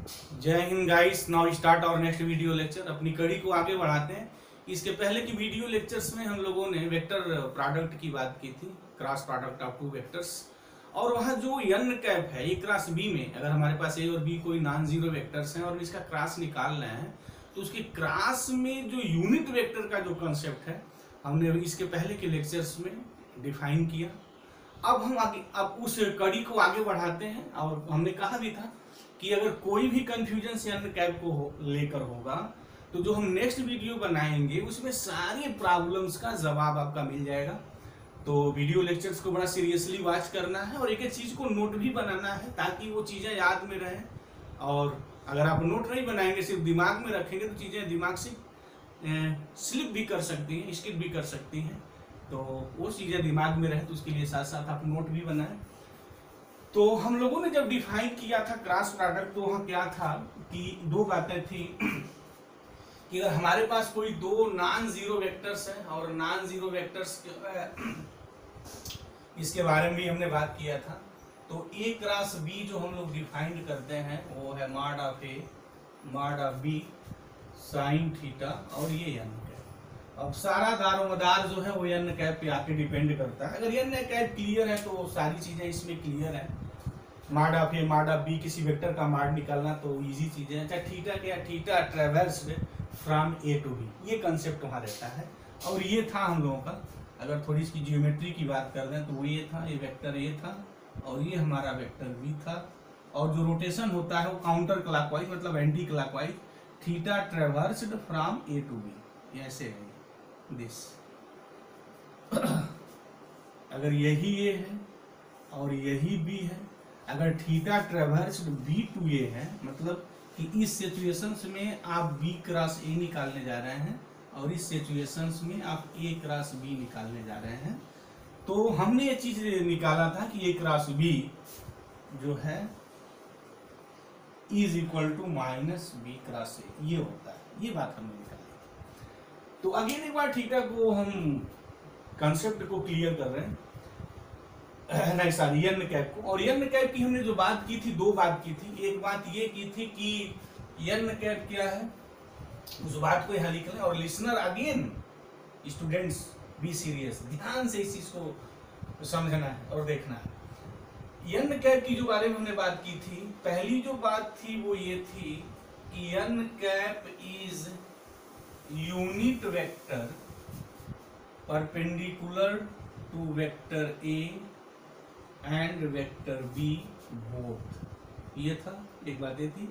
जय Hind guys. Now start और next video lecture. अपनी कड़ी को आगे बढ़ाते हैं। इसके पहले की वीडियो लेक्चर्स में हम लोगों ने वेक्टर प्रोडक्ट की बात की थी, cross product of two vectors. और वहाँ जो एन कैप है ए क्रॉस बी में, अगर हमारे पास ए और बी कोई नॉन जीरो वेक्टर्स हैं और इसका क्रॉस निकाल रहे हैं, तो उसके क्रॉस में जो यूनिट वेक्टर का जो कंसेप्ट है हमने इसके पहले के लेक्चर्स में डिफाइन किया। अब उस कड़ी को आगे बढ़ाते हैं। और हमने कहा भी था कि अगर कोई भी कंफ्यूजन से एन कैप को लेकर होगा तो जो हम नेक्स्ट वीडियो बनाएंगे उसमें सारे प्रॉब्लम्स का जवाब आपका मिल जाएगा। तो वीडियो लेक्चर्स को बड़ा सीरियसली वॉच करना है और एक एक चीज को नोट भी बनाना है ताकि वो चीजें याद में रहें। और अगर आप नोट नहीं बनाएंगे, सिर्फ दिमाग में रखेंगे, तो चीजें दिमाग से स्लिप भी कर सकती हैं, स्किप भी कर सकती हैं। तो वो चीजें दिमाग में रहे तो उसके लिए साथ साथ आप नोट भी बनाएं। तो हम लोगों ने जब डिफाइन किया था क्रॉस प्रोडक्ट, तो वहाँ क्या था कि दो बातें थी कि अगर हमारे पास कोई दो नॉन जीरो वेक्टर्स हैं और नॉन जीरो वेक्टर्स इसके बारे में भी हमने बात किया था। तो ए क्रॉस बी जो हम लोग डिफाइंड करते हैं वो है mod of a mod of b sine theta, और ये एन कैप। अब सारा दारोमदार जो है वो एन कैप पे आके डिपेंड करता है। अगर एन कैप क्लियर है तो सारी चीजें इसमें क्लियर है। Mod of a mod of b, किसी वेक्टर का मॉड निकालना तो इजी चीजें हैं। चाहे थीटा क्या, theta traversed from a to b, ये कंसेप्ट वहाँ रहता है। और ये था हम लोगों का, अगर थोड़ी इसकी ज्योमेट्री की बात कर रहे हैं तो वो ये था, ये वेक्टर ए था और ये हमारा वेक्टर बी था। और जो रोटेशन होता है वो काउंटर क्लॉकवाइज, मतलब anti clockwise, theta traversed from a to b, ऐसे है दिस। अगर यही ए है और यही बी है, अगर थीटा ट्रेवर्स्ड बी टू ए है, मतलब कि इस सिचुएशंस में आप बी क्रॉस ए निकालने जा रहे हैं और इस सिचुएशंस में आप ए क्रॉस बी निकालने जा रहे हैं, तो हमने ये चीज निकाला था कि ए क्रॉस बी जो है is equal to minus b cross a, ये होता है। ये बात हमने निकाली। तो अगेन एक बार थीटा को हम कंसेप्ट को क्लियर कर रहे हैं, नहीं सॉरी, एन कैप को। और एन कैप की हमने जो बात की थी, दो बात की थी। एक बात ये की थी कि एन कैप क्या है, उस बात को यहाँ लिख लें। और listener again, students be serious, ध्यान से इस चीज को समझना है और देखना है। एन कैप की जो बारे में हमने बात की थी, पहली जो बात थी वो ये थी कि n cap is unit vector perpendicular to vector a and vector b both. ये था, एक बात ये थी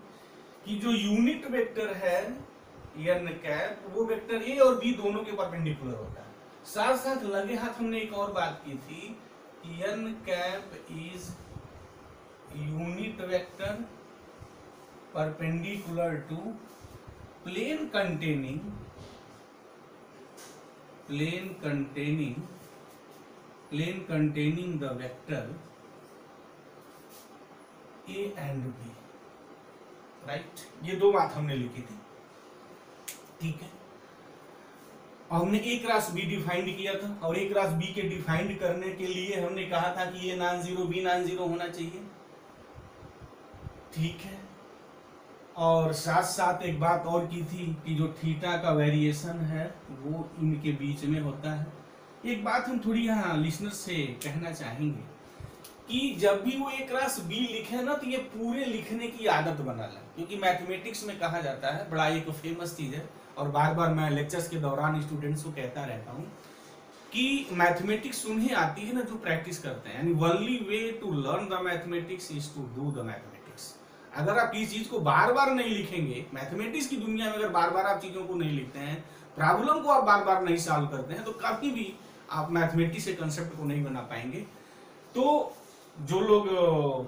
कि जो यूनिट वेक्टर है एन कैप, वो वेक्टर ए और बी दोनों के परपेंडिकुलर होता है। साथ साथ लगे हाथ हमने एक और बात की थी कि n cap is unit vector perpendicular to plane containing the vector a and b, right. ये दो बात हमने लिखी थी, ठीक है। और हमने ए क्रॉस बी डिफाइंड किया था, और ए क्रॉस बी के डिफाइंड करने के लिए हमने कहा था कि ये non zero b non zero होना चाहिए, ठीक है। और साथ साथ एक बात और की थी कि जो थीटा का वेरिएशन है वो इनके बीच में होता है। एक बात हम थोड़ी यहाँ लिसनर से कहना चाहेंगे कि जब भी वो ए क्रॉस बी लिखे ना, तो ये पूरे लिखने की आदत बना लें, क्योंकि मैथमेटिक्स में कहा जाता है, बड़ा एक फेमस चीज है और बार बार मैं लेक्चर्स के दौरान स्टूडेंट्स को कहता रहता हूँ कि मैथमेटिक्स उन्हें आती है ना जो प्रैक्टिस करते हैं। यानी only way to learn the mathematics is to do the mathematics. अगर आप इस चीज को बार बार नहीं लिखेंगे, मैथमेटिक्स की दुनिया में अगर बार बार आप चीजों को नहीं लिखते हैं, प्रॉब्लम को आप बार बार नहीं सॉल्व करते हैं, तो कभी भी आप मैथमेटिक्स के कंसेप्ट को नहीं बना पाएंगे। तो जो लोग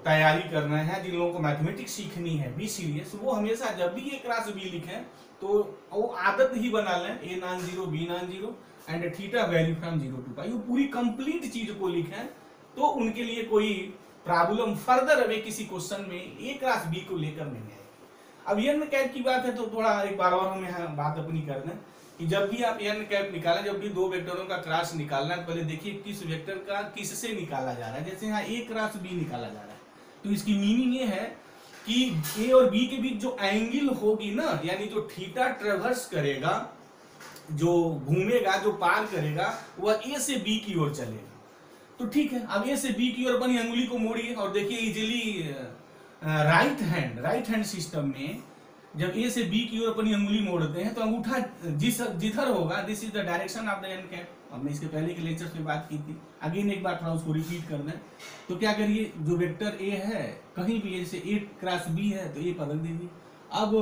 तैयारी कर रहे हैं, जिन लोगों को मैथमेटिक्स सीखनी है, बी सीरियस, वो हमेशा जब भी ए क्रॉस बी लिखें तो वो आदत ही बना लें, a non zero b non zero and theta vary from 0 to pi, वो पूरी कंप्लीट चीज को लिखें, तो उनके लिए कोई प्रॉब्लम फर्दर अवे किसी क्वेश्चन में ए क्रॉस बी को लेकर नहीं आएगी। अब एन कैप की बात है तो थोड़ा एक बार और हम यहाँ बात अपनी कर दें कि जब भी आप एन कैप निकालें, जब भी दो वेक्टरों का क्रॉस निकालना है, पहले देखिए किस वेक्टर का किससे निकाला जा रहा है। जैसे यहाँ ए क्रॉस बी निकाला जा रहा है, तो इसकी मीनिंग ये है कि ए और बी के बीच जो एंगल होगी ना, यानी जो थीटा ट्रेवर्स करेगा, जो घूमेगा, जो पार करेगा, वह ए से बी की ओर चलेगा। तो ठीक है, अब ए से बी की ओर अपनी अंगुली को मोड़िए और देखिए इजीली राइट हैंड सिस्टम में जब ए से बी की ओर अपनी अंगुली मोड़ते हैं तो अंगूठा जिधर होगा, this is the direction of the n cap. हमने इसके पहले के लेक्चर में बात की थी, अगेन एक बार थोड़ा उसको रिपीट कर दें। तो क्या करिए, जो वेक्टर ए है कहीं भी, जैसे ए क्रॉस बी है तो ए पर रख दीजिए। अब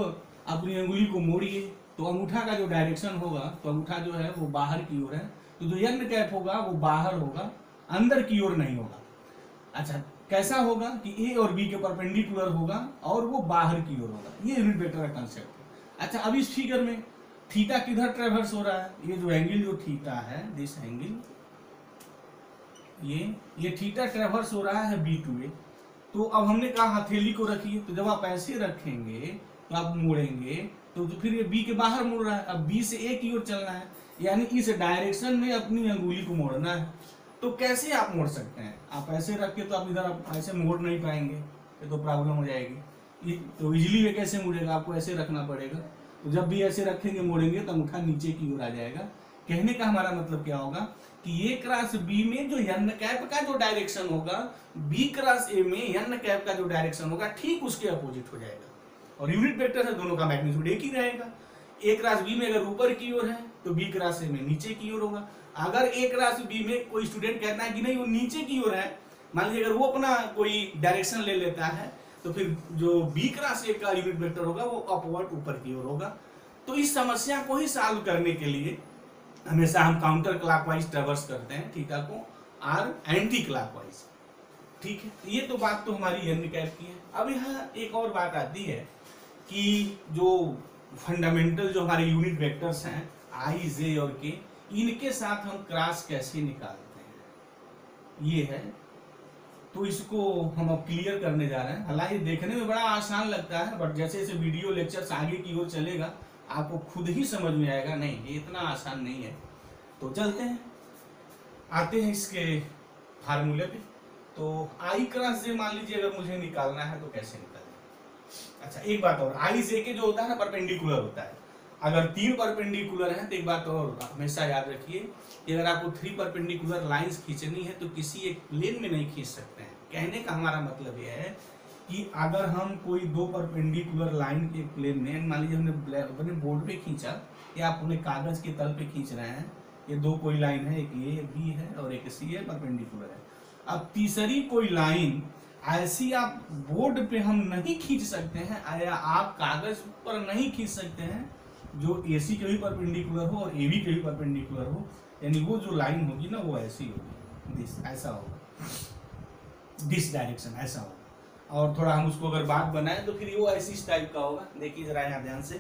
अपनी अंगुली को मोड़िए तो अंगूठा का जो डायरेक्शन होगा, तो अंगूठा जो है वो बाहर की ओर है, तो जो एन कैप होगा वो बाहर होगा, अंदर की ओर नहीं होगा। अच्छा, कैसा होगा कि ए और बी के परपेंडिकुलर होगा और वो बाहर की ओर होगा। ये यूनिट वेक्टर का कांसेप्ट है। अच्छा, अब इस फिगर में थीटा किधर ट्रेवर्स हो रहा है, ये जो एंगल जो थीटा है, दिस एंगल, ये थीटा ट्रेवर्स हो रहा है बी टू ए। तो अब हमने कहा हथेली को रखिए, तो जब आप ऐसे रखेंगे तो आप मोड़ेंगे तो फिर ये बी के बाहर मुड़ रहा है, अब बी से ए की ओर चलना है, यानी इस डायरेक्शन में अपनी अंगुली को मोड़ना है। तो कैसे आप मोड़ सकते हैं, आप ऐसे रख के तो आप इधर आप ऐसे मोड़ नहीं पाएंगे, ये तो प्रॉब्लम हो जाएगी। तो इजीली ये कैसे मुड़ेगा, आपको ऐसे रखना पड़ेगा। तो जब भी ऐसे रखेंगे मोड़ेंगे तो अंगूठा नीचे की ओर आ जाएगा। कहने का हमारा मतलब क्या होगा कि ए क्रॉस बी में जो एन कैप का जो डायरेक्शन होगा, बी क्रॉस ए में एन कैप का जो डायरेक्शन होगा, ठीक उसके अपोजिट हो जाएगा। और यूनिट वेक्टर है, दोनों का मैग्नीट्यूड एक ही रहेगा। ए क्रॉस बी में अगर ऊपर की ओर है तो बी क्रॉस ए में नीचे की ओर होगा। अगर ए क्रॉस बी में कोई स्टूडेंट कहता है कि नहीं वो नीचे की ओर है, मान लीजिए अगर वो अपना कोई डायरेक्शन ले लेता है, तो फिर जो बी क्रॉस ए का यूनिट वेक्टर होगा वो अपवर्ड ऊपर की ओर होगा। तो इस समस्या को ही सॉल्व करने के लिए हमेशा हम काउंटर क्लॉकवाइज ट्रेवर्स करते हैं थीटा को, और एंटी क्लॉकवाइज। ठीक है, ये तो बात तो हमारी एन कैप की है। अब यहाँ एक और बात आती है कि जो फंडामेंटल जो हमारे यूनिट वेक्टर्स हैं आई, जे और के, इनके साथ हम क्रॉस कैसे निकालते हैं, ये है। तो इसको हम अब क्लियर करने जा रहे हैं। हालांकि देखने में बड़ा आसान लगता है, बट जैसे जैसे वीडियो लेक्चर्स आगे की ओर चलेगा आपको खुद ही समझ में आएगा, नहीं ये इतना आसान नहीं है। तो चलते हैं, आते हैं इसके फार्मूले पे। तो आई क्रॉस जे मान लीजिए अगर मुझे निकालना है तो कैसे निकालें। अच्छा, एक बात और, आई जे के जो होता है ना परपेंडिकुलर होता है। अगर 3 परपेंडिकुलर हैं तो एक बात और हमेशा याद रखिए कि अगर आपको 3 परपेंडिकुलर लाइंस खींचनी है तो किसी एक प्लेन में नहीं खींच सकते हैं। कहने का हमारा मतलब यह है कि अगर हम कोई 2 परपेंडिकुलर लाइन के प्लेन में, मान लीजिए हमने अपने बोर्ड पे खींचा या आप अपने कागज के तल पे खींच रहे हैं, ये 2 कोई लाइन है, एक ये बी है और एक सी है, परपेंडिकुलर है। अब तीसरी कोई लाइन ऐसी आप बोर्ड पे हम नहीं खींच सकते हैं या आप कागज पर नहीं खींच सकते हैं जो AC के भी परपेंडिकुलर हो और AB के भी परपेंडिकुलर हो, यानी वो जो लाइन होगी ना वो ऐसी होगी, दिस ऐसा होगा, दिस डायरेक्शन ऐसा होगा। और थोड़ा हम उसको अगर बात बनाएं तो फिर वो ऐसी इस टाइप का होगा। देखिए जरा यहाँ ध्यान से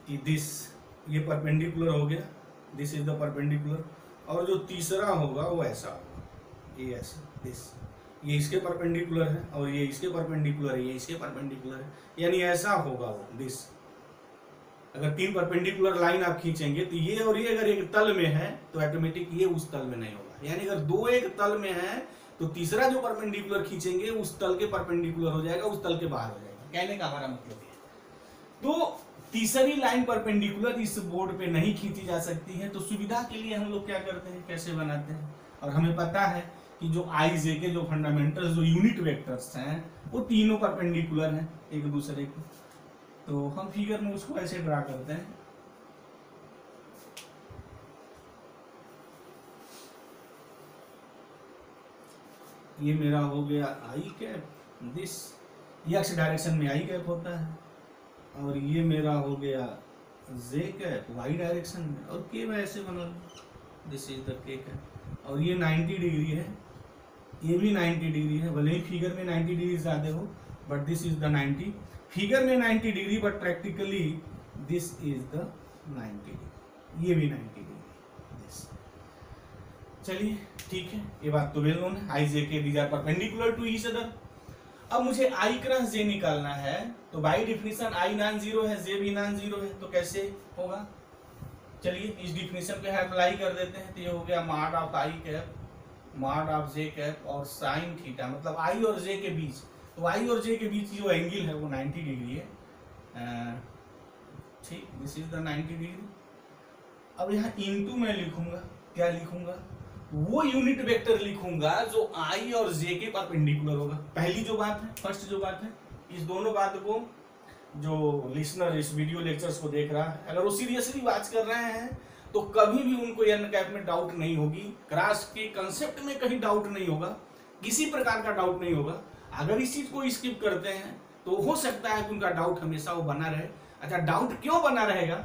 कि दिस ये परपेंडिकुलर हो गया, दिस इज द परपेंडिकुलर, और जो तीसरा होगा वो ऐसा होगा, ये ऐसा, दिस ये इसके परपेंडिकुलर है और ये इसके परपेंडिकुलर है, ये इसके परपेंडिकुलर है, यानी ऐसा होगा वो दिस। अगर 3 परपेंडिकुलर लाइन आप खींचेंगे तो ये और ये अगर एक तल में है तो ऑटोमेटिक ये उस तल में नहीं होगा, यानी अगर 2 एक तल में है तो तीसरा जो परपेंडिकुलर खींचेंगे उस तल के परपेंडिकुलर हो जाएगा, उस तल के बाहर हो जाएगा। कहने का हमारा मतलब है तो तीसरी लाइन परपेंडिकुलर इस बोर्ड पे नहीं खींची जा सकती है। तो सुविधा के लिए हम लोग क्या करते हैं, कैसे बनाते हैं, और हमें पता है कि जो आई जे के जो फंडामेंटल जो यूनिट वेक्टर्स हैं वो तीनों परपेंडिकुलर हैं एक दूसरे को। तो हम फिगर में उसको ऐसे ड्रा करते हैं, ये मेरा हो गया आई कैप, दिस एक्स डायरेक्शन में आई कैप होता है, और ये मेरा हो गया जे कैप वाई डायरेक्शन में, और के मैं ऐसे बना लूँ, दिस इज द के कैप, और ये 90 डिग्री है, ये भी 90 डिग्री है, भले ही फिगर में 90 डिग्री ज़्यादा हो but this is the 90, figure में 90 degree but practically this is the 90 degree, ये भी 90 डिग्री, दिस। चलिए ठीक है, ये बात तो वेल नोन है, i j k these are perpendicular to each other. अब मुझे आई क्रॉस जे निकालना है तो by definition i non zero है, जे भी नॉन जीरो है, तो कैसे होगा, चलिए इस डिफिनेशन पे अप्लाई कर देते हैं। तो ये हो गया mod of I cap mod of J cap और साइन थीटा, मतलब आई और जे के बीच तो आई और जे के बीच जो एंगल है वो 90 डिग्री है। ठीक, दिस इज द 90 डिग्री। अब यहाँ इनटू मैं लिखूंगा, क्या लिखूंगा, वो यूनिट वेक्टर लिखूंगा जो आई और जे के परपेंडिकुलर होगा। पहली जो बात है, फर्स्ट जो बात है, इस दोनों बात को जो लिसनर इस वीडियो लेक्चर्स को देख रहा है, अगर वो सीरियसली वॉच कर रहे हैं तो कभी भी उनको एन कैप में डाउट नहीं होगी, क्रॉस के कंसेप्ट में कहीं डाउट नहीं होगा, किसी प्रकार का डाउट नहीं होगा। अगर इस चीज को स्किप करते हैं तो हो सकता है कि उनका डाउट हमेशा वो बना रहे। अच्छा, डाउट क्यों बना रहेगा,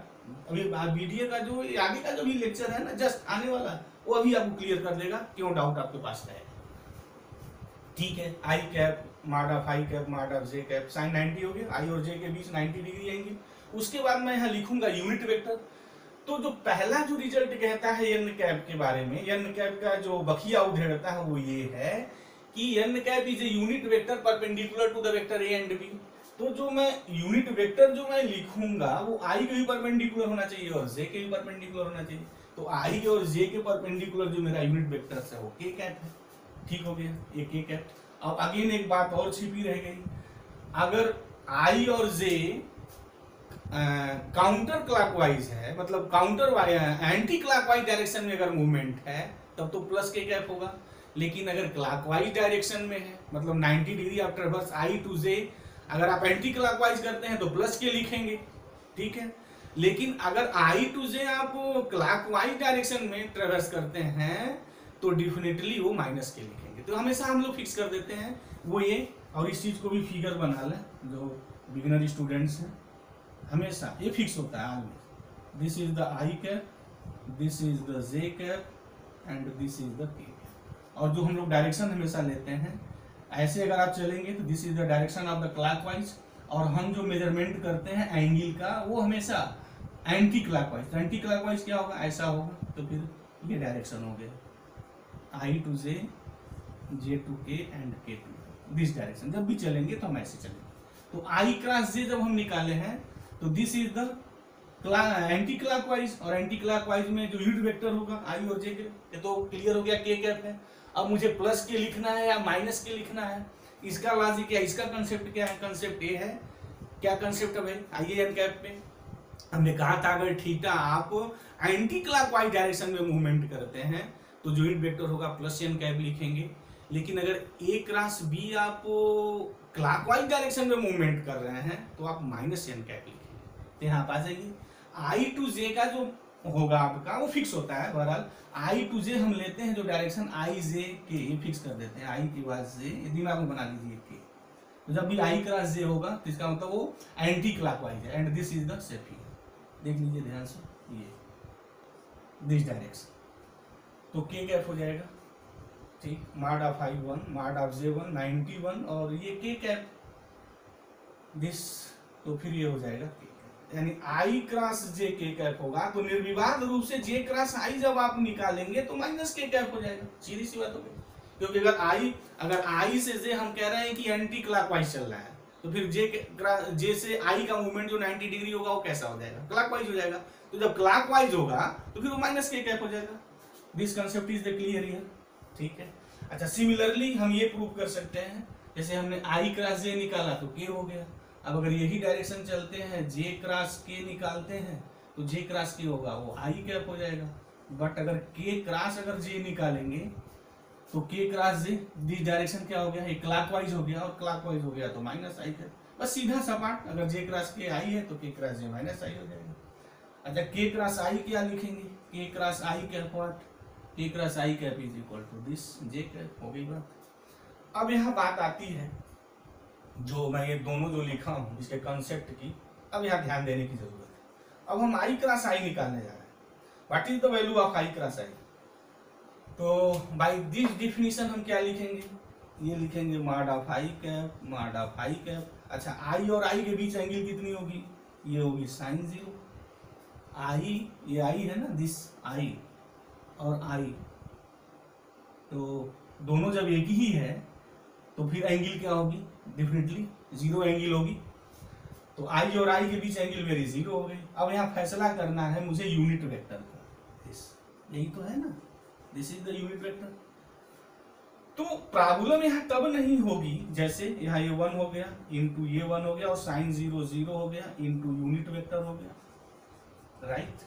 अभी वीडियो का जो आगे का जो भी लेक्चर है ना, जस्ट आने वाला, वो अभी आपको क्लियर कर देगा क्यों डाउट आपके पास रहेगा। ठीक है, I cap mod of I cap mod of J cap sine 90 हो गया, आई और जे के बीच 90 डिग्री आएंगे। उसके बाद मैं यहाँ लिखूंगा यूनिट वेक्टर। तो जो पहला जो रिजल्ट कहता है एन कैप के बारे में, एन कैप का जो बखिया उधेड़ता है वो ये है कि n cap is a unit vector perpendicular to the vector a and b. तो जो मैं यूनिट वेक्टर जो मैं लिखूंगा वो आई के भी परपेंडिकुलर होना चाहिए और जे के भी परपेंडिकुलर होना चाहिए। तो आई और जे के परपेंडिकुलर जो मेरा यूनिट वेक्टर है वो के कैप है। ठीक हो गया, ये के कैप। अब अगेन एक बात और छिपी रह गई, अगर आई और जे काउंटर क्लॉकवाइज है, मतलब काउंटर एंटी क्लॉकवाइज डायरेक्शन में अगर मूवमेंट है तब तो प्लस के कैप होगा। लेकिन अगर क्लॉकवाइज डायरेक्शन में है, मतलब 90 degree of traverse I to J, अगर आप एंटी क्लॉकवाइज करते हैं तो प्लस के लिखेंगे। ठीक है, लेकिन अगर आई टू जे आप क्लॉकवाइज डायरेक्शन में ट्रेवर्स करते हैं तो डेफिनेटली वो माइनस के लिखेंगे। तो हमेशा हम लोग फिक्स कर देते हैं वो ये, और इस चीज को भी फिगर बना लें जो बिगिनर स्टूडेंट्स हैं, हमेशा ये फिक्स होता है always. This is the I cap, this is the J cap and this is the के कैप। और जो हम लोग डायरेक्शन हमेशा लेते हैं ऐसे अगर आप चलेंगे तो this is the direction of the clockwise, और हम जो मेजरमेंट करते हैं एंगल का वो हमेशा एंटी क्लॉकवाइज। एंटी क्लॉकवाइज क्या होगा, ऐसा होगा, तो फिर ये डायरेक्शन हो गया आई टू जे, जे टू के एंड के टू, दिस डायरेक्शन। जब भी चलेंगे तो हम ऐसे चलेंगे। तो आई क्रॉस जे जब हम निकाले हैं तो this is the anti clockwise, और एंटी क्लॉकवाइज में जो यूनिट वेक्टर होगा आई और जे के, ये तो क्लियर हो गया, के कैप है। अब मुझे प्लस के लिखना है या माइनस के लिखना है, इसका लॉजिक क्या, इसका कंसेप्ट क्या है, कंसेप्ट ये है, क्या कंसेप्ट है भाई, आइए एन कैप पे। हमने कहा था अगर थीटा आप एंटी क्लॉकवाइज डायरेक्शन में मूवमेंट करते हैं तो जो यूनिट वेक्टर होगा प्लस एन कैप लिखेंगे। लेकिन अगर ए क्रॉस बी आप क्लॉकवाइज डायरेक्शन में मूवमेंट कर रहे हैं तो आप माइनस एन कैप लिखेंगे। तो यहाँ आप आ जाइए, आई टू जे का जो होगा आपका वो फिक्स होता है। बहरहाल आई टू जे हम लेते हैं जो डायरेक्शन आई जे के, ये फिक्स कर देते हैं, आई के बाद जे, दिमाग में बना लीजिए के। तो जब भी आई क्रॉस जे होगा तो इसका मतलब वो एंटी क्लॉकवाइज है, and this is the same figure. देख लीजिए ध्यान से, ये दिस डायरेक्शन, तो के कैप हो जाएगा। ठीक, mod of I 1 mod of J 1 91, और ये के कैप दिस, तो फिर ये हो जाएगा के, यानी आई क्रॉस जे के कैप होगा। तो निर्विवाद रूप से जे क्रॉस आई जब आप निकालेंगे तो माइनस के कैप हो जाएगा, सीधी सी बात हो गई। क्योंकि अगर आई से जे हम कह रहे हैं कि एंटी क्लॉकवाइज चल रहा है, तो फिर जे से आई का मूवमेंट जो 90 डिग्री होगा वो कैसा हो जाएगा, क्लॉकवाइज हो जाएगा। तो जब क्लॉकवाइज होगा तो फिर वो माइनस के कैप हो जाएगा। This concept is the clear here. ठीक है, अच्छा, सिमिलरली हम ये प्रूव कर सकते हैं, जैसे हमने आई क्रॉस जे निकाला तो के हो गया। अब अगर यही डायरेक्शन चलते हैं, जे क्रॉस के निकालते हैं तो जे क्रॉस के होगा वो आई कैप हो जाएगा। बट अगर के क्रॉस अगर जे निकालेंगे तो के क्रॉस जे, दिस डायरेक्शन क्या हो गया, ये क्लॉकवाइज हो गया और क्लॉकवाइज हो गया तो माइनस आई कैप। बस सीधा सपाट, अगर जे क्रॉस के आई है तो के क्रॉस जे माइनस आई हो जाएगा। अच्छा, के क्रॉस आई क्या लिखेंगे, k cross i cap what, k cross i cap is equal to this j cap, हो गई बात। अब यहाँ बात आती है जो मैं ये दोनों जो लिखा हूँ इसके कंसेप्ट की, अब यहाँ ध्यान देने की जरूरत है। अब हम आई क्रॉस आई निकालने जा रहे हैं, what is the value of I cross I. तो बाय दिस डिफिनीशन हम क्या लिखेंगे, ये लिखेंगे mod of I cap mod of I cap. अच्छा, आई और आई के बीच एंगल कितनी होगी, ये होगी साइन 0। आई, ये आई है ना, दिस आई और आई, तो दोनों जब एक ही है तो फिर एंगल क्या होगी, डेफिनेटली 0 एंगल होगी। तो आई और आई के बीच एंगल मेरी 0 हो गई। अब यहाँ फैसला करना है मुझे यूनिट वेक्टर का, यही तो है ना, this is the unit vector. तो प्रॉब्लम यहाँ तब नहीं होगी जैसे यहाँ ये 1 हो गया इंटू ये 1 हो गया और साइन 0 0 हो गया इंटू यूनिट वेक्टर हो गया, राइट।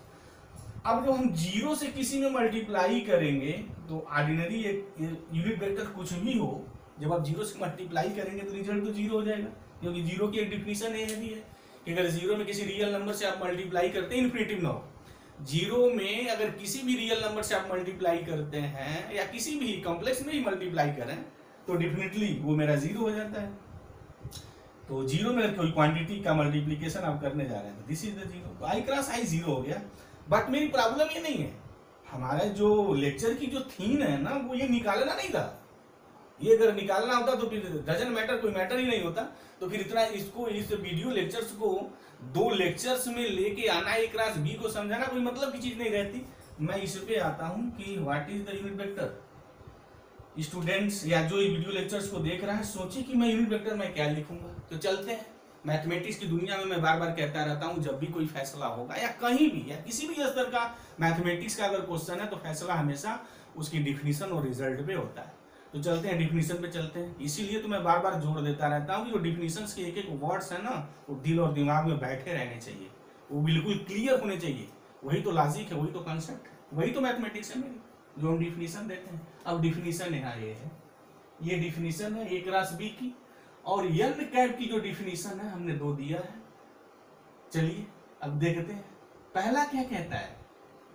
अब जब हम 0 से किसी में मल्टीप्लाई करेंगे तो ऑर्डिनरी यूनिट वेक्टर कुछ भी हो, जब आप 0 से मल्टीप्लाई करेंगे तो रिजल्ट तो 0 हो जाएगा, क्योंकि 0 की एक डिफिनीशन ये भी है कि अगर 0 में किसी रियल नंबर से आप मल्टीप्लाई करते हैं, इन्फिनिटिव ना हो, 0 में अगर किसी भी रियल नंबर से आप मल्टीप्लाई करते हैं या किसी भी कॉम्प्लेक्स में ही मल्टीप्लाई करें तो डेफिनेटली वो मेरा 0 हो जाता है। तो 0 में कोई क्वांटिटी का मल्टीप्लीकेशन आप करने जा रहे हैं, दिस इज द 0, तो आई क्रॉस आई 0 हो गया। बट मेरी प्रॉब्लम ये नहीं है, हमारा जो लेक्चर की जो थीम है ना वो ये निकालना नहीं था, ये अगर निकालना होता तो फिर डजंट मैटर, कोई मैटर ही नहीं होता, तो फिर इतना इसको इस वीडियो लेक्चर्स को 2 लेक्चर्स में लेके आना, ए क्रॉस बी को समझाना कोई मतलब की चीज नहीं रहती। मैं इस पे आता हूं कि what is the unit vector. Students या जो वीडियो लेक्चर्स को देख रहा है सोचे कि मैं यूनिट वेक्टर में क्या लिखूंगा, तो चलते हैं। मैथमेटिक्स की दुनिया में मैं बार बार कहता रहता हूं, जब भी कोई फैसला होगा या कहीं भी या किसी भी स्तर का मैथमेटिक्स का अगर क्वेश्चन है तो फैसला हमेशा उसकी डिफिनीशन और रिजल्ट पे होता है। तो चलते हैं डिफिनीशन पे चलते हैं। इसीलिए तो मैं बार बार जोर देता रहता हूँ कि जो डिफिनीशंस के एक एक वर्ड्स है ना वो दिल और दिमाग में बैठे रहने चाहिए, वो बिल्कुल क्लियर होने चाहिए, वही तो लॉजिक है, वही तो कॉन्सेप्ट है, वही तो मैथमेटिक्स है मेरी, जो हम डिफिनीशन देते हैं। अब डिफिनीशन यहाँ ये है, ये डिफिनीशन है ए क्रॉस बी की, और एन कैप की जो डिफिनीशन है हमने 2 दिया है। चलिए अब देखते हैं पहला क्या कहता है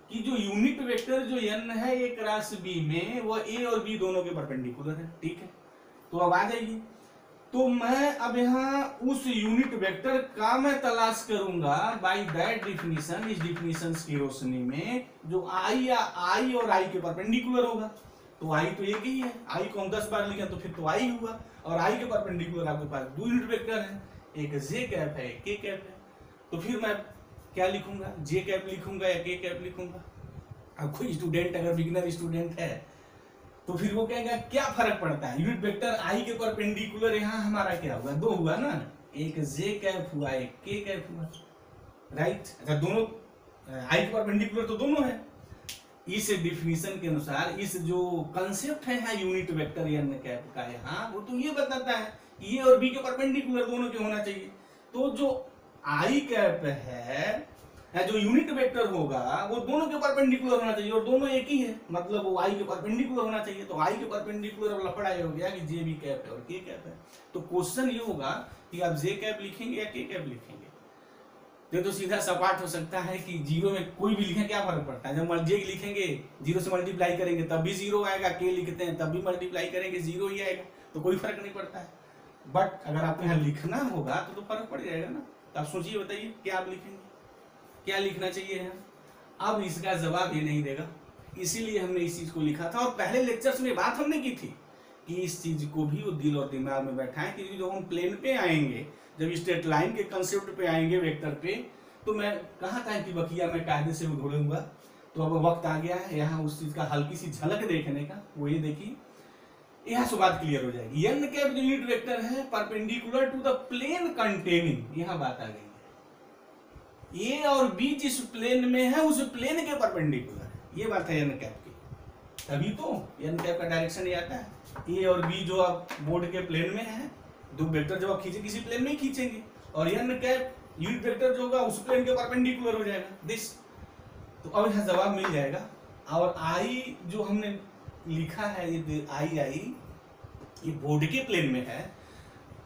कि जो यूनिट वेक्टर जो n है ए क्रॉस बी में वो a और b दोनों के परपेंडिकुलर है, ठीक है। तो अब आ जाइए, तो मैं अब यहाँ उस यूनिट वेक्टर का मैं तलाश करूंगा बाय दैट डिफिनीशन, इस डिफिनीशन की रोशनी में जो i और i के परपेंडिकुलर होगा। तो i तो एक ही है, i को हम 10 बार लिखें तो फिर तो i हुआ, और i के परपेंडिकुलर आपके पास 2 यूनिट वेक्टर है, एक j कैप है एक k कैप है। तो फिर मैं क्या लिखूंगा, j कैप लिखूंगा या k कैप लिखूंगा। अब कोई स्टूडेंट अगर बिगिनर स्टूडेंट है तो फिर वो कहेगा क्या फर्क पड़ता है, यूनिट वेक्टर i के परपेंडिकुलर यहाँ हमारा क्या हुआ, 2 हुआ ना, एक j कैप हुआ एक k कैप हुआ, राइट। अच्छा दोनों i के परपेंडिकुलर तो दोनों है। इस डिफिनीशन के अनुसार इस जो कंसेप्ट है यूनिट वेक्टर n कैप का यहाँ, वो तो ये बताता है कि a और b के परपेंडिकुलर दोनों के होना चाहिए। तो जो i कैप है जो यूनिट वेक्टर होगा वो दोनों के परपेंडिकुलर होना चाहिए, और दोनों एक ही है, मतलब वो i के परपेंडिकुलर होना चाहिए। तो i के परपेंडिकुलर लफड़ा ये हो गया कि j भी कैप है और k कैप है। तो क्वेश्चन ये होगा कि आप j कैप लिखेंगे या k कैप लिखेंगे। तो सीधा सपाट हो सकता है कि 0 में कोई भी लिखें क्या फर्क पड़ता है, जब j लिखेंगे 0 से मल्टीप्लाई करेंगे तब भी 0 आएगा, k लिखते हैं तब भी मल्टीप्लाई करेंगे 0 ही आएगा, तो कोई फर्क नहीं पड़ता है। बट अगर आपको यहाँ लिखना होगा तो फर्क पड़ जाएगा ना। तो आप सोचिए, बताइए क्या आप लिखेंगे, क्या लिखना चाहिए है। अब इसका जवाब ये नहीं देगा, इसीलिए हमने इस चीज को लिखा था, और पहले लेक्चर्स में बात हमने की थी कि इस चीज को भी वो दिल और दिमाग में बैठाएं कि जब हम प्लेन पे आएंगे, जब स्ट्रेट लाइन के कंसेप्ट पे आएंगे वेक्टर पे, तो मैं कहा था कि बकिया मैं कायदे से उधोड़ूंगा। तो अब वक्त आ गया है यहाँ उस चीज का हल्की सी झलक देखने का, वो ये देखिए, यहाँ से बात क्लियर हो जाएगी। n कैप जो यूनिट वेक्टर है perpendicular to the plane containing, यहाँ बात आ गई, ए और बी जिस प्लेन में है उस प्लेन के परपेंडिकुलर है, ये बात है n कैप की। तभी तो n कैप का डायरेक्शन ये आता है, ए और बी जो आप बोर्ड के प्लेन में है, 2 वेक्टर जब आप खींचे किसी प्लेन में ही खींचेंगे, और n कैप यूनिट वेक्टर जो होगा उस प्लेन के परपेंडिकुलर हो जाएगा, दिस। तो अब यहाँ जवाब मिल जाएगा। और i जो हमने लिखा है ये i ये बोर्ड के प्लेन में है,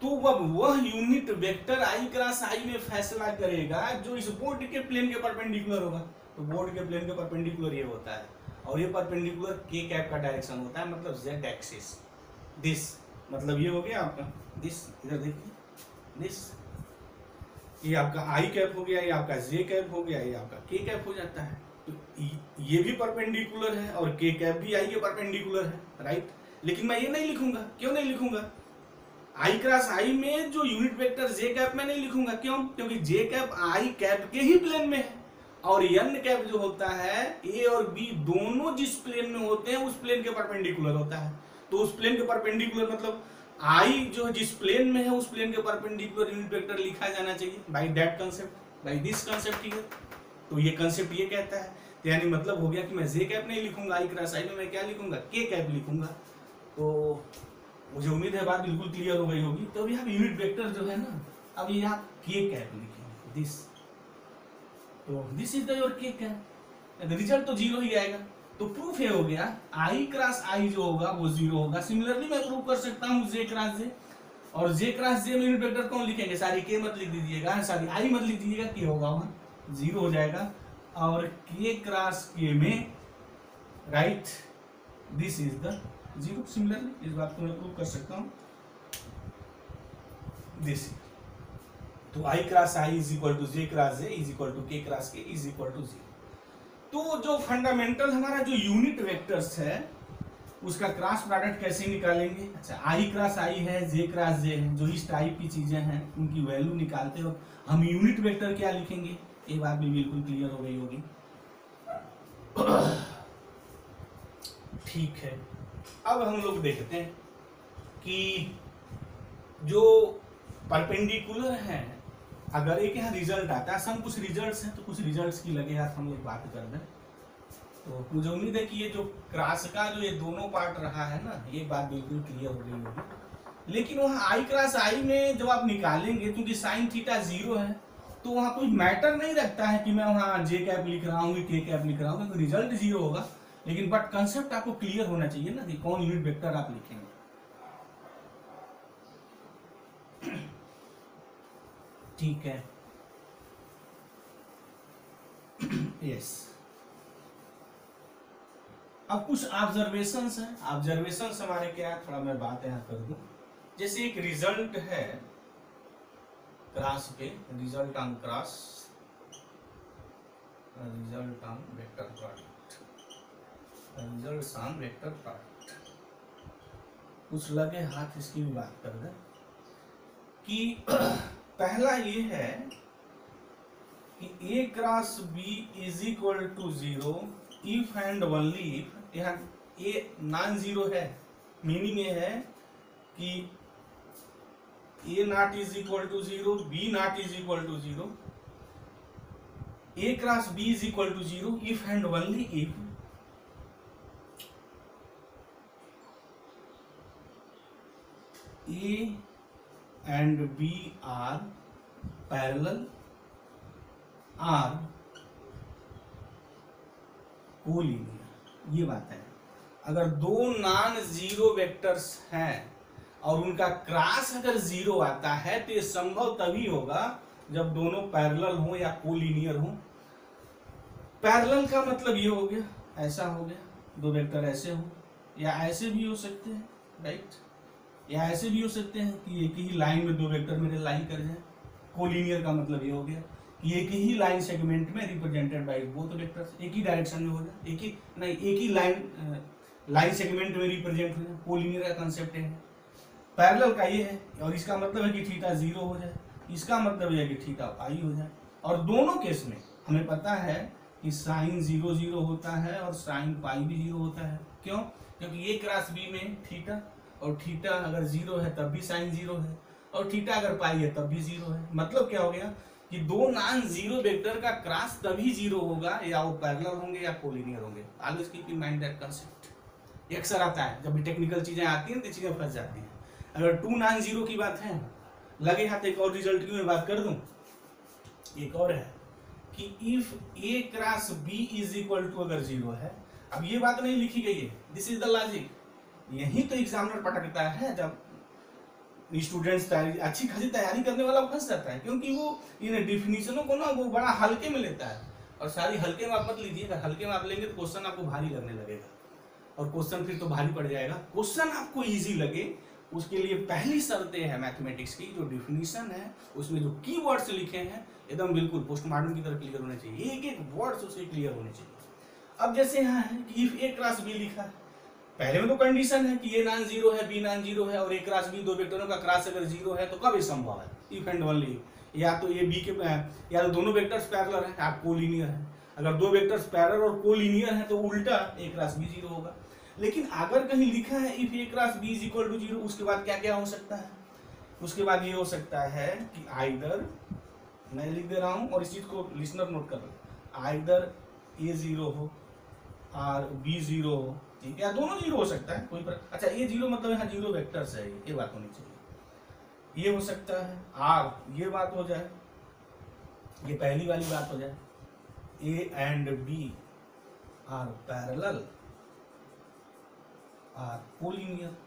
तो वह unit vector i cross i में फैसला करेगा जो इस बोर्ड के प्लेन के परपेंडिकुलर होगा। तो बोर्ड के प्लेन के परपेंडिकुलर ये होता है, और ये परपेंडिकुलर k कैप का डायरेक्शन होता है, मतलब z एक्सिस, दिस। मतलब ये हो गया आपका दिस, इधर देखिए दिस, ये आपका i कैप हो गया, ये आपका j कैप हो गया, ये आपका k कैप हो जाता है। तो ये भी परपेंडिकुलर है और k कैप भी i के परपेंडिकुलर है, राइट। लेकिन मैं ये नहीं लिखूंगा, क्यों नहीं लिखूंगा, i क्रॉस i में जो यूनिट वेक्टर j कैप में नहीं लिखूंगा, क्यों, क्योंकि j कैप i कैप के ही प्लेन में है, और n कैप जो होता है a और b दोनों जिस प्लेन में होते हैं उस प्लेन के परपेंडिकुलर होता है। तो उस प्लेन के परपेंडिकुलर मतलब i जो जिस प्लेन में है उस प्लेन के परपेंडिकुलर यूनिट वेक्टर लिखा जाना चाहिए by that concept, by this concept here. तो ये कंसेप्ट ये कहता है, तो यानी मतलब हो गया कि मैं j कैप नहीं लिखूंगा i क्रॉस i में, मैं क्या लिखूंगा, k कैप लिखूंगा। तो मुझे उम्मीद है बात बिल्कुल क्लियर हो गई होगी। तो अभी आप यूनिट वेक्टर जो है ना, अब ये आप के कैप लिखेंगे दिस, तो दिस इज द योर के कैप, रिजल्ट तो जीरो ही आएगा। तो प्रूफ है हो गया आई क्रॉस आई जो होगा वो जीरो होगा। सिमिलरली मैं प्रूव कर सकता हूँ जे क्रॉस जे, और जे क्रॉस जे में यूनिट वेक्टर कौन लिखेंगे, सारी के मत लिख दीजिएगा, सारी आई मत लिख दीजिएगा, के होगा वहां जीरो हो जाएगा। और के क्रॉस के में right this is the zero. Similarly इस बात को मैं प्रूव कर सकता हूं दिस। तो I cross I is equal to J cross J is equal to K cross K is equal to zero. तो जो फंडामेंटल हमारा जो यूनिट वेक्टर्स है उसका क्रॉस प्रोडक्ट कैसे निकालेंगे। अच्छा, आई क्रॉस आई है, जे क्रॉस जे है, जो इस टाइप की चीजें हैं उनकी वैल्यू निकालते हो हम यूनिट वेक्टर क्या लिखेंगे, ये बात भी बिल्कुल क्लियर हो गई होगी। ठीक है, अब हम लोग देखते हैं कि जो परपेंडिकुलर है, अगर एक यहाँ रिजल्ट आता है, सम कुछ रिजल्ट्स हैं तो कुछ रिजल्ट्स की लगे हाथ हम लोग बात कर रहे हैं। तो मुझे उम्मीद है कि ये जो क्रॉस का जो ये दोनों पार्ट रहा है ना, ये बात बिल्कुल क्लियर हो गई होगी। लेकिन वहाँ आई क्रॉस आई में जब आप निकालेंगे, क्योंकि साइन थीटा जीरो है, तो वहाँ कोई मैटर नहीं रखता है कि मैं वहाँ जे कैप लिख रहा हूँ के कैप लिख रहा हूँ, क्योंकि रिजल्ट जीरो होगा। लेकिन बट कंसेप्ट आपको क्लियर होना चाहिए ना कि कौन यूनिट वेक्टर आप लिखेंगे। ठीक है, यस। अब कुछ ऑब्जर्वेशंस हैं। ऑब्जर्वेशंस हमारे क्या है, थोड़ा मैं बात यहाँ कर दूं। जैसे एक रिजल्ट है क्रॉस पे, result on cross, result on vector product, result on vector product. कुछ लगे हाथ इसकी भी बात कर दें कि पहला ये है कि A cross B is equal to zero if and only if, यहाँ ए नॉन जीरो है, मीनिंग ये है कि A not is equal to zero, B not is equal to zero, A cross B is equal to zero if and only if A and B are parallel or collinear. ये बात है, अगर दो non zero vectors हैं और उनका cross अगर zero आता है तो ये संभव तभी होगा जब दोनों पैरेलल हो या कोलिनियर हो। पैरेलल का मतलब ये हो गया, ऐसा हो गया, दो वेक्टर ऐसे हो, या ऐसे भी हो सकते हैं, राइट, या ऐसे भी हो सकते हैं कि एक ही लाइन में दो वेक्टर मेरे लाइन कर जाए। कोलिनियर का मतलब ये हो गया कि एक ही लाइन सेगमेंट में रिप्रेजेंटेड बाय बोथ वेक्टर्स, एक ही डायरेक्शन में हो जाए, एक ही लाइन सेगमेंट में रिप्रेजेंट हो जाए। कोलिनियर का कंसेप्ट है। पैरेलल का ये है, और इसका मतलब है कि थीटा जीरो हो जाए, इसका मतलब यह है कि थीटा पाई हो जाए। और दोनों केस में हमें पता है कि साइन जीरो जीरो होता है और साइन पाई भी जीरो होता है। क्यों? क्योंकि ए क्रॉस बी में थीटा, और थीटा अगर जीरो है तब भी साइन जीरो है, और थीटा अगर पाई है तब भी जीरो है। मतलब क्या हो गया कि दो नॉन जीरो वेक्टर का क्रॉस तभी जीरो होगा, या वो पैरेलल होंगे या कोलिनियर होंगे। Always keep in mind that concept. अक्सर आता है जब भी टेक्निकल चीजें आती हैं तो चीजें फंस जाती हैं। अगर टू नॉन जीरो की बात है, लगे हाथ एक और रिजल्ट की मैं बात कर दूं, एक और है कि if a cross B is equal to अगर जीरो है। अब ये बात नहीं लिखी गई है, दिस इज द लॉजिक। यही तो एग्जामिनर पटकता है जब स्टूडेंट्स अच्छी खासी तैयारी करने वाला फंस जाता है, क्योंकि वो इन डिफिनीशनों को ना वो बड़ा हल्के में लेता है। और सारी हल्के में आप मत लीजिए, अगर हल्के में आप लेंगे तो क्वेश्चन आपको भारी लगने लगेगा, और क्वेश्चन फिर तो भारी पड़ जाएगा। क्वेश्चन आपको इजी लगे उसके लिए पहली शर्तें हैं मैथमेटिक्स की, जो डिफिनीशन है उसमें जो कीवर्ड्स लिखे हैं एकदम बिल्कुल पोस्टमार्टम की तरह क्लियर होने चाहिए, एक एक वर्ड्स उसके क्लियर होने चाहिए। अब जैसे यहाँ है कि इफ ए क्रॉस बी लिखा है, पहले में तो कंडीशन है कि ए नॉन जीरो है, बी नॉन जीरो है, और ए क्रॉस बी दो वेक्टरों का क्रॉस अगर जीरो है तो कब ये संभव है, इफ एंड ओनली या तो ए बी के, या तो दोनों वेक्टर्स पैरेलल हैं, आप कोलिनियर है। अगर दो वेक्टर्स पैरेलल और कोलिनियर है तो उल्टा ए क्रॉस बी जीरो होगा। लेकिन अगर कहीं लिखा है if a cross B is equal to zero, उसके बाद क्या क्या हो सकता है? उसके बाद ये हो सकता है कि आइदर, मैं लिख दे रहा हूं और इस चीज को लिसनर नोट कर रहा हूं, आइदर ए जीरो हो आर बी जीरो हो, ठीक है, या दोनों जीरो हो सकता है, कोई अच्छा ये जीरो मतलब यहाँ जीरो वेक्टर्स है, ये बात होनी चाहिए, ये हो सकता है आर, ये बात हो जाए, ये पहली वाली बात हो जाए, a and B are parallel or collinear,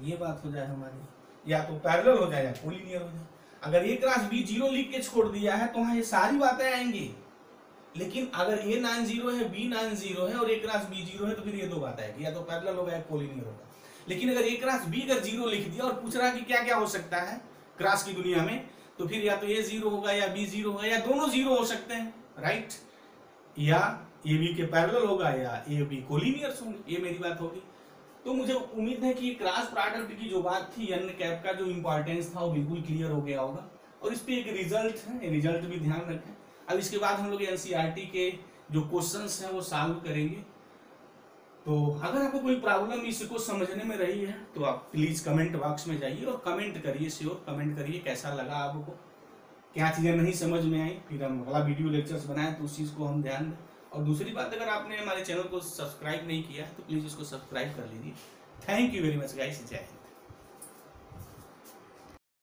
ये बात हो जाए हमारी, या तो पैरेलल हो जाए या कोलिनियर हो जाए। अगर ए क्रॉस बी जीरो लिख के छोड़ दिया है तो वहां ये सारी बातें आएंगी, लेकिन अगर ए नॉन जीरो है, बी नॉन जीरो है और ए क्रॉस बी जीरो है तो फिर ये दो बात आएगी, या तो पैरेलल होगा या कोलिनियर होगा। लेकिन अगर ए क्रॉस बी अगर जीरो लिख दिया और पूछ रहा कि क्या क्या हो सकता है क्रॉस की दुनिया में, तो फिर या तो ए जीरो होगा या बी जीरो होगा या दोनों जीरो हो सकते हैं, राइट, या ए बी के पैरेलल होगा या ए बी कोलिनियर्स होंगे, ये मेरी बात होगी। तो मुझे उम्मीद है कि क्रॉस प्रोडक्ट की जो बात थी एन कैप का जो इंपॉर्टेंस था वो बिल्कुल क्लियर हो गया होगा, और इस पे एक रिजल्ट है, रिजल्ट भी ध्यान रखें। अब इसके बाद हम लोग एनसीईआरटी के जो क्वेश्चंस हैं वो सॉल्व करेंगे। तो अगर आपको कोई प्रॉब्लम इसको समझने में रही है तो आप प्लीज कमेंट बॉक्स में जाइए और कमेंट करिए, श्योर कमेंट करिए कैसा लगा आपको, क्या चीजें नहीं समझ में आई, फिर हम अगला वीडियो लेक्चर्स बनाएं तो उस चीज को हम ध्यान दें। और दूसरी बात, अगर आपने हमारे चैनल को सब्सक्राइब नहीं किया तो प्लीज इसको सब्सक्राइब कर लीजिए। Thank you very much guys, जय हिंद।